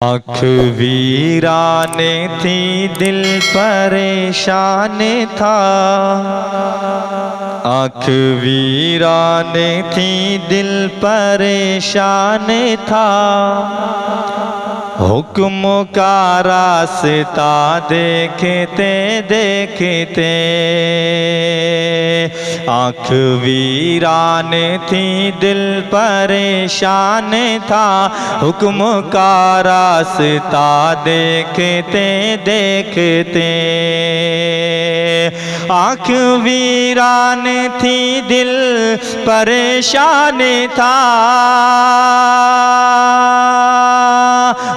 आँख वीराने थी दिल परेशान था। आँख वीराने थी दिल परेशान था। हुक्म का रास्ता देखते देखते आँख वीरान थी दिल परेशान था। हुक्म का रास्ता देखते देखते आँख वीरान थी दिल परेशान था।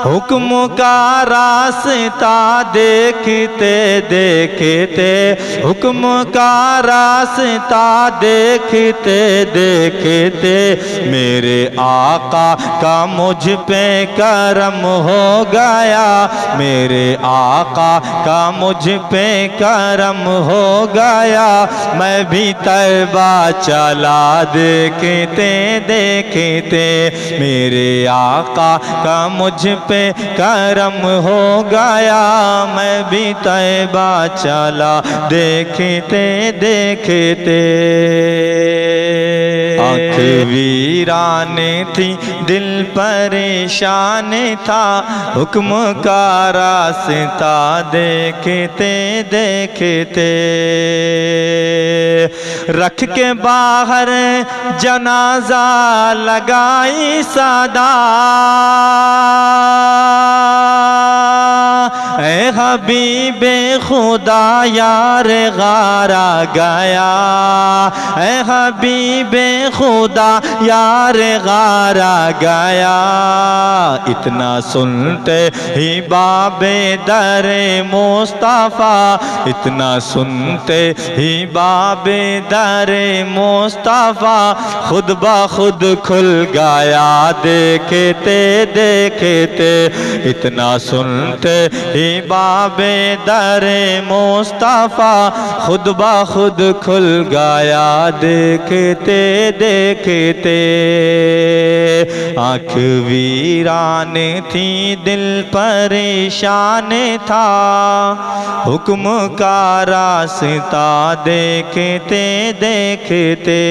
हुक्म का रास्ता देखते देखते हुक्म का रास्ता देखते देखते मेरे आका का मुझ पे करम हो गया। मेरे आका का मुझ पे करम हो गया। मैं भी तौबा चला देखते देखते मेरे आका का मुझ पे करम हो गया। मैं भी तौबा चला देखते देखते। आँख वीरान थी दिल परेशान था। हुक्म का रास्ता देखते देखते रख के बाहर जनाजा लगाई सदा। ऐ हबीबे खुदा यार गारा गया। ऐ हबीबे खुदा यार गारा गया। इतना सुनते ही बाबे दरे मुस्तफ़ा। इतना सुनते ही बाबे दरे मुस्तफ़ा खुद ब खुद खुल गया देखते देखते। इतना सुनते ही बाबे दरे मुस्तफ़ा खुद ब खुद खुल गया देखते देखते। आँख वीरान थी दिल परेशान था। हुक्म का रास्ता देखते देखते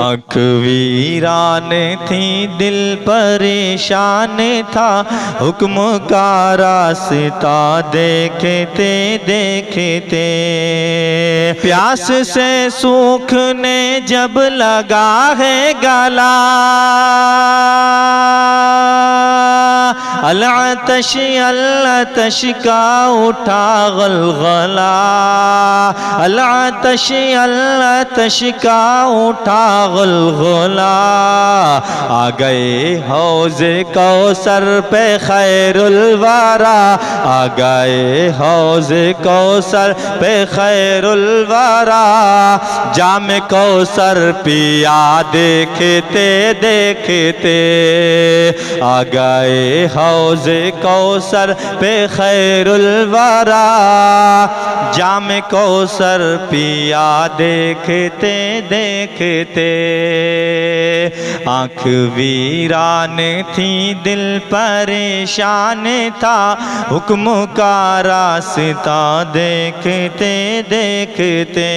आँख वीरान थी दिल परेशान था। हुक्म का रास्ता देखते देखते प्यास से सूखने जब लगा है गला। अल-अतश अल-अतश का उठा गलगला। अल-अतश अल-अतश का उठा गलगला। आ गए हौज़े कौसर पे खैरुल वरा। आ गए हौज़े कौसर पे खैरुल वरा। जाम कौसर पिया देखते देखते आ गए हौज़े कौसर पे खैरुल वरा। जाम कौसर पिया देखते देखते आँख वीरान थी दिल परेशान था। हुक्म का रास्ता देखते देखते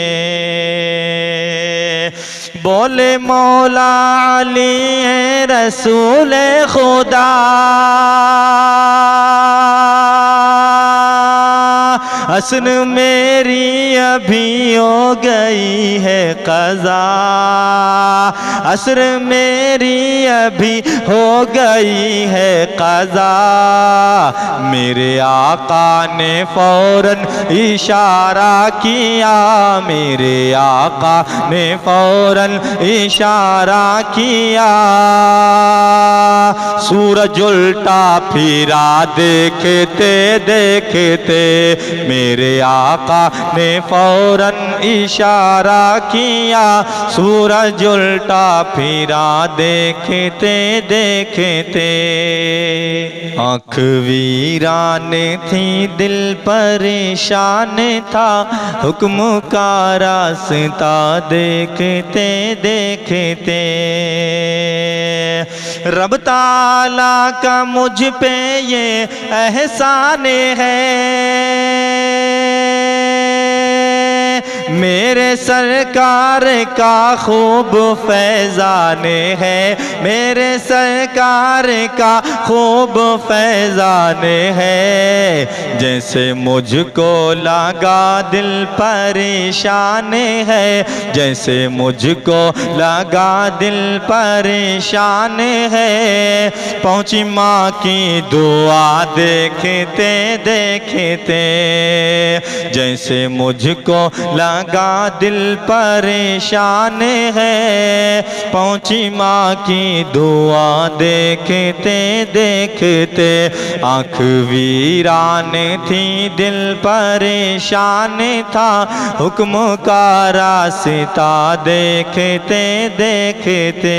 बोले मौला अली है रसूल खुदा। हसन मेरी अभी हो गई है क़ज़ा। असर मेरी अभी हो गई है क़ज़ा। मेरे आका ने फौरन इशारा किया। मेरे आका ने फौरन इशारा किया। सूरज उल्टा फिरा देखते देखते मेरे आका ने फौरन इशारा किया। सूरज उल्टा फिरा देखते देखते आँख वीरान थी दिल परेशान था। हुक्म का रास्ता देखते देखते रब ताला का मुझ पे ये एहसान है, मेरे सरकार का खूब फैज़ाने है, मेरे सरकार का खूब फैज़ाने है। जैसे मुझको लगा दिल परेशान है, जैसे मुझको लगा दिल परेशान है। पहुँची माँ की दुआ देखते देखते, जैसे मुझको लगा दिल परेशान है। पहुँची माँ की दुआ देखते देखते, आँख वीरान थी दिल परेशान था, हुक्म का रास्ता देखते देखते।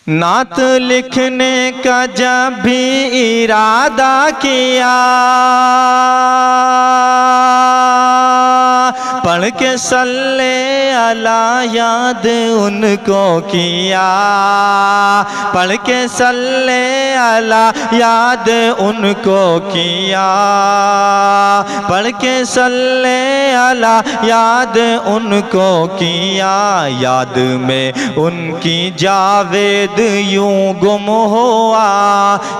नात लिखने का जब भी इरादा किया, पढ़ के सल्ले अला याद उनको किया, पढ़ के सल्ले अला याद उनको किया, पढ़ के सल्ले अला याद उनको किया। याद में उनकी जावेद यूं गुम हुआ,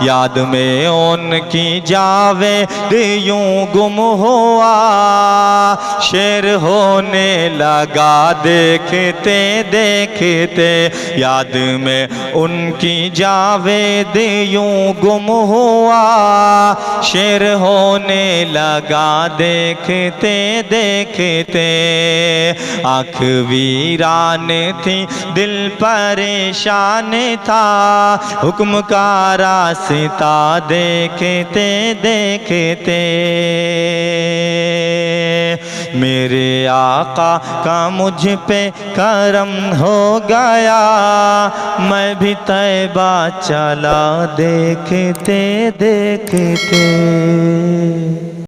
याद में उनकी जावेद यूं गुम हुआ। शेर होने लगा देखते देखते, याद में उनकी जावेद यूं गुम हुआ। शेर होने लगा देखते देखते, आँख वीरान थी दिल परेशान था, हुक्म का रास्ता देखते देखते। मेरे आका का मुझ पे करम हो गया, मैं भी तैबा चला देखते देखते।